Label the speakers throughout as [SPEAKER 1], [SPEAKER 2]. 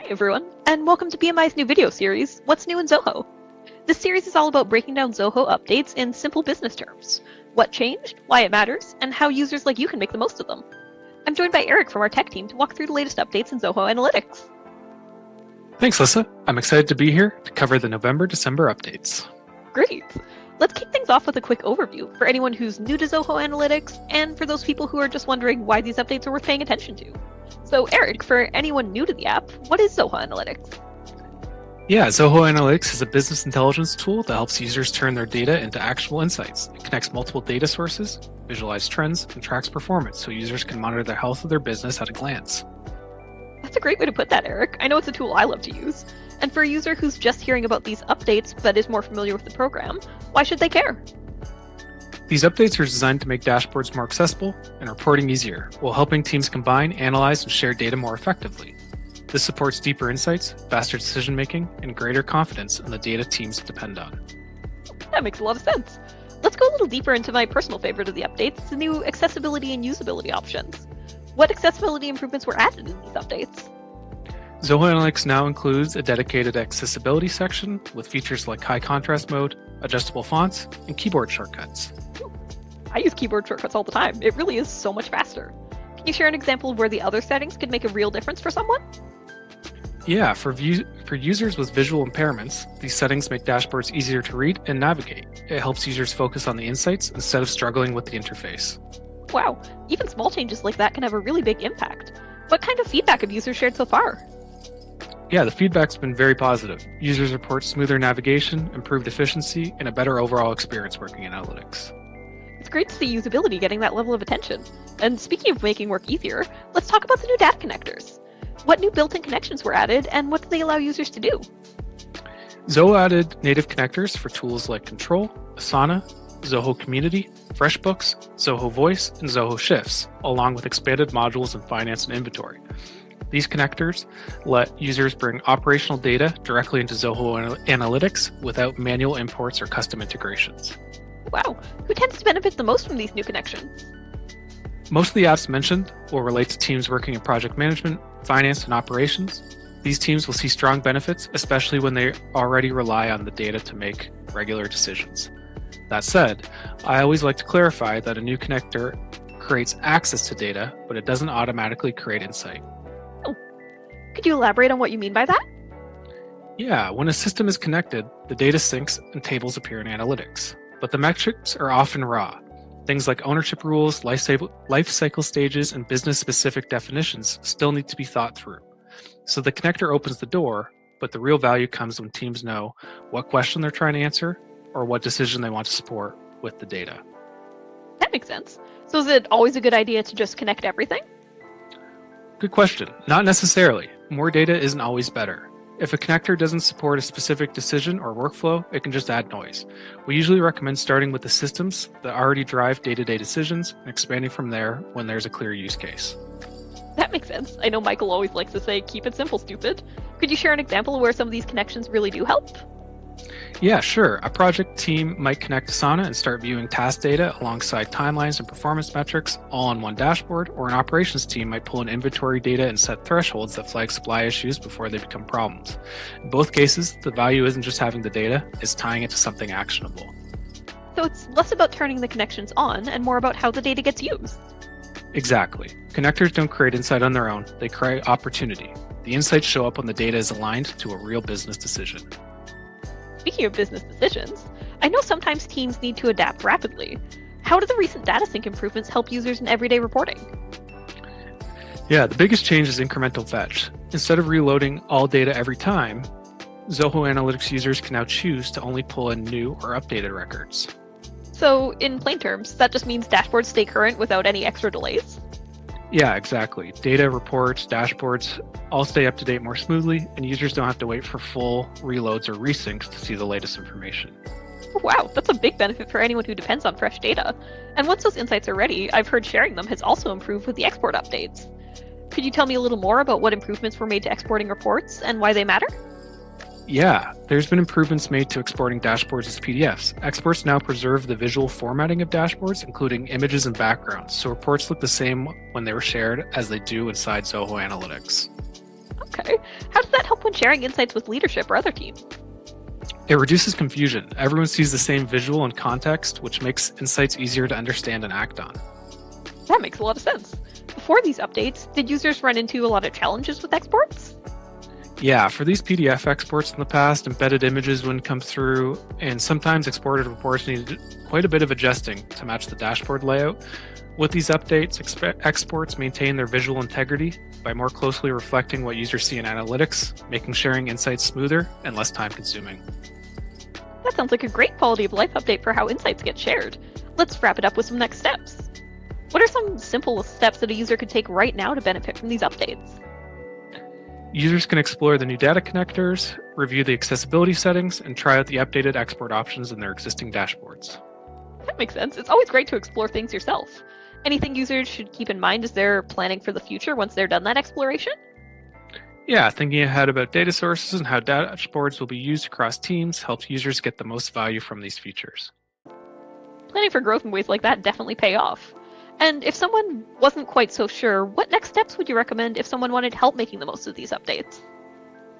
[SPEAKER 1] Hi everyone, and welcome to BMI's new video series, What's New in Zoho? This series is all about breaking down Zoho updates in simple business terms. What changed, why it matters, and how users like you can make the most of them. I'm joined by Eric from our tech team to walk through the latest updates in Zoho Analytics.
[SPEAKER 2] Thanks, Lisa. I'm excited to be here to cover the November-December updates.
[SPEAKER 1] Great! Let's kick things off with a quick overview for anyone who's new to Zoho Analytics, and for those people who are just wondering why these updates are worth paying attention to. So Eric, for anyone new to the app, what is Zoho Analytics?
[SPEAKER 2] Yeah, Zoho Analytics is a business intelligence tool that helps users turn their data into actionable insights. It connects multiple data sources, visualizes trends, and tracks performance so users can monitor the health of their business at a glance.
[SPEAKER 1] That's a great way to put that, Eric. I know it's a tool I love to use. And for a user who's just hearing about these updates but is more familiar with the program, why should they care?
[SPEAKER 2] These updates are designed to make dashboards more accessible and reporting easier, while helping teams combine, analyze, and share data more effectively. This supports deeper insights, faster decision-making, and greater confidence in the data teams depend on.
[SPEAKER 1] That makes a lot of sense. Let's go a little deeper into my personal favorite of the updates, the new accessibility and usability options. What accessibility improvements were added in these updates?
[SPEAKER 2] Zoho Analytics now includes a dedicated accessibility section with features like high contrast mode, adjustable fonts, and keyboard shortcuts.
[SPEAKER 1] I use keyboard shortcuts all the time. It really is so much faster. Can you share an example of where the other settings could make a real difference for someone?
[SPEAKER 2] Yeah, for users with visual impairments, these settings make dashboards easier to read and navigate. It helps users focus on the insights instead of struggling with the interface.
[SPEAKER 1] Wow, even small changes like that can have a really big impact. What kind of feedback have users shared so far?
[SPEAKER 2] Yeah, the feedback's been very positive. Users report smoother navigation, improved efficiency, and a better overall experience working in analytics.
[SPEAKER 1] It's great to see usability getting that level of attention. And speaking of making work easier, let's talk about the new data connectors. What new built-in connections were added, and what do they allow users to do?
[SPEAKER 2] Zoho added native connectors for tools like Control, Asana, Zoho Community, FreshBooks, Zoho Voice, and Zoho Shifts, along with expanded modules in finance and inventory. These connectors let users bring operational data directly into Zoho Analytics without manual imports or custom integrations.
[SPEAKER 1] Wow, who tends to benefit the most from these new connections?
[SPEAKER 2] Most of the apps mentioned will relate to teams working in project management, finance, and operations. These teams will see strong benefits, especially when they already rely on the data to make regular decisions. That said, I always like to clarify that a new connector creates access to data, but it doesn't automatically create insight.
[SPEAKER 1] Oh, could you elaborate on what you mean by that?
[SPEAKER 2] Yeah, when a system is connected, the data syncs and tables appear in analytics, but the metrics are often raw. Things like ownership rules, life cycle stages, and business-specific definitions still need to be thought through. So the connector opens the door, but the real value comes when teams know what question they're trying to answer or what decision they want to support with the data.
[SPEAKER 1] That makes sense. So is it always a good idea to just connect everything?
[SPEAKER 2] Good question. Not necessarily. More data isn't always better. If a connector doesn't support a specific decision or workflow, it can just add noise. We usually recommend starting with the systems that already drive day-to-day decisions and expanding from there when there's a clear use case.
[SPEAKER 1] That makes sense. I know Michael always likes to say, keep it simple, stupid. Could you share an example of where some of these connections really do help?
[SPEAKER 2] Yeah, sure. A project team might connect Asana and start viewing task data alongside timelines and performance metrics all on one dashboard, or an operations team might pull in inventory data and set thresholds that flag supply issues before they become problems. In both cases, the value isn't just having the data, it's tying it to something actionable.
[SPEAKER 1] So it's less about turning the connections on and more about how the data gets used.
[SPEAKER 2] Exactly. Connectors don't create insight on their own, they create opportunity. The insights show up when the data is aligned to a real business decision.
[SPEAKER 1] Speaking of business decisions, I know sometimes teams need to adapt rapidly. How do the recent data sync improvements help users in everyday reporting?
[SPEAKER 2] Yeah, the biggest change is incremental fetch. Instead of reloading all data every time, Zoho Analytics users can now choose to only pull in new or updated records.
[SPEAKER 1] So, in plain terms, that just means dashboards stay current without any extra delays?
[SPEAKER 2] Yeah, exactly. Data, reports, dashboards all stay up to date more smoothly, and users don't have to wait for full reloads or resyncs to see the latest information.
[SPEAKER 1] Oh, wow, that's a big benefit for anyone who depends on fresh data. And once those insights are ready, I've heard sharing them has also improved with the export updates. Could you tell me a little more about what improvements were made to exporting reports and why they matter?
[SPEAKER 2] Yeah, there's been improvements made to exporting dashboards as PDFs. Exports now preserve the visual formatting of dashboards, including images and backgrounds, so reports look the same when they were shared as they do inside Zoho Analytics.
[SPEAKER 1] Okay. How does that help when sharing insights with leadership or other teams?
[SPEAKER 2] It reduces confusion. Everyone sees the same visual and context, which makes insights easier to understand and act on.
[SPEAKER 1] That makes a lot of sense. Before these updates, did users run into a lot of challenges with exports?
[SPEAKER 2] Yeah, for these PDF exports in the past, embedded images wouldn't come through, and sometimes exported reports needed quite a bit of adjusting to match the dashboard layout. With these updates, exports maintain their visual integrity by more closely reflecting what users see in analytics, making sharing insights smoother and less time-consuming.
[SPEAKER 1] That sounds like a great quality of life update for how insights get shared. Let's wrap it up with some next steps. What are some simple steps that a user could take right now to benefit from these updates?
[SPEAKER 2] Users can explore the new data connectors, review the accessibility settings, and try out the updated export options in their existing dashboards.
[SPEAKER 1] That makes sense. It's always great to explore things yourself. Anything users should keep in mind as they're planning for the future once they're done that exploration?
[SPEAKER 2] Yeah, thinking ahead about data sources and how dashboards will be used across teams helps users get the most value from these features.
[SPEAKER 1] Planning for growth in ways like that definitely pay off. And if someone wasn't quite so sure, what next steps would you recommend if someone wanted help making the most of these updates?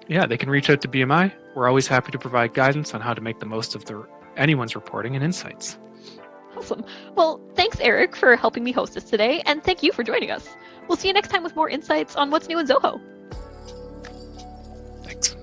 [SPEAKER 2] Yeah, they can reach out to BMI. We're always happy to provide guidance on how to make the most of anyone's reporting and insights.
[SPEAKER 1] Awesome. Well, thanks, Eric, for helping me host this today, and thank you for joining us. We'll see you next time with more insights on what's new in Zoho.
[SPEAKER 2] Thanks.